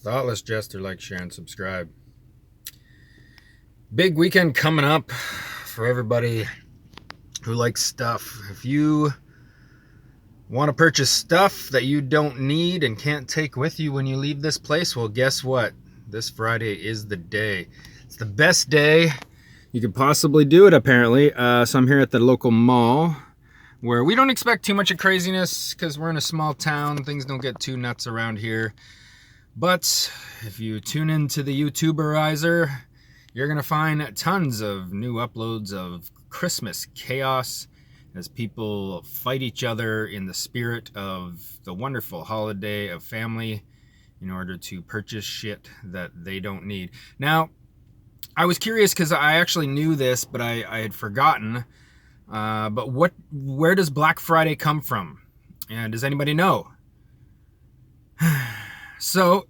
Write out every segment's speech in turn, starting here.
Thoughtless Jester, like, share, and subscribe. Big weekend coming up for everybody who likes stuff. If you want to purchase stuff that you don't need and can't take with you when you leave this place, well, guess what? This Friday is the day. It's the best day you could possibly do it, apparently. So I'm here at the local mall where we don't expect too much of craziness because we're in a small town. Things don't get too nuts around here. But if you tune into the YouTuberizer, you're going to find tons of new uploads of Christmas chaos as people fight each other in the spirit of the wonderful holiday of family in order to purchase shit that they don't need. Now, I was curious because I actually knew this, but I had forgotten. But where does Black Friday come from? And does anybody know? So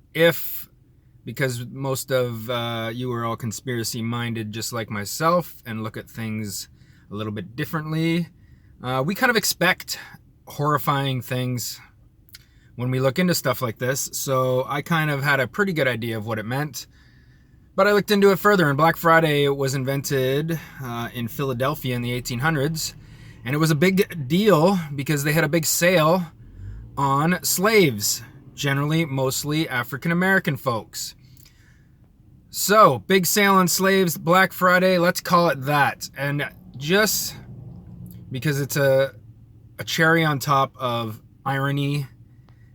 because most of you are all conspiracy minded just like myself and look at things a little bit differently, we kind of expect horrifying things when we look into stuff like this. So I kind of had a pretty good idea of what it meant. But I looked into it further, and Black Friday was invented in Philadelphia in the 1800s. And it was a big deal because they had a big sale on slaves. Generally, mostly African-American folks. So, big sale on slaves, Black Friday, let's call it that. And just because it's a cherry on top of irony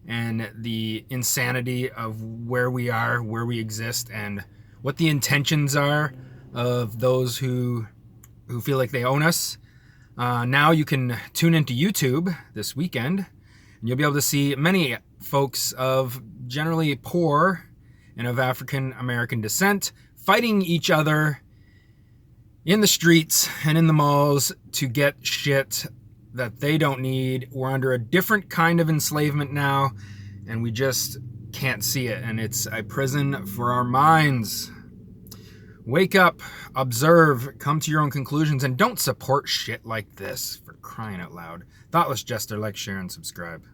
and the insanity of where we are, where we exist, and what the intentions are of those who feel like they own us. Now you can tune into YouTube this weekend, and you'll be able to see many folks of generally poor and of African American descent fighting each other in the streets and in the malls to get shit that they don't need. We're under a different kind of enslavement now, and we just can't see it, and it's a prison for our minds. Wake up, observe, come to your own conclusions, and don't support shit like this, for crying out loud. Thoughtless Jester, like, share, and subscribe.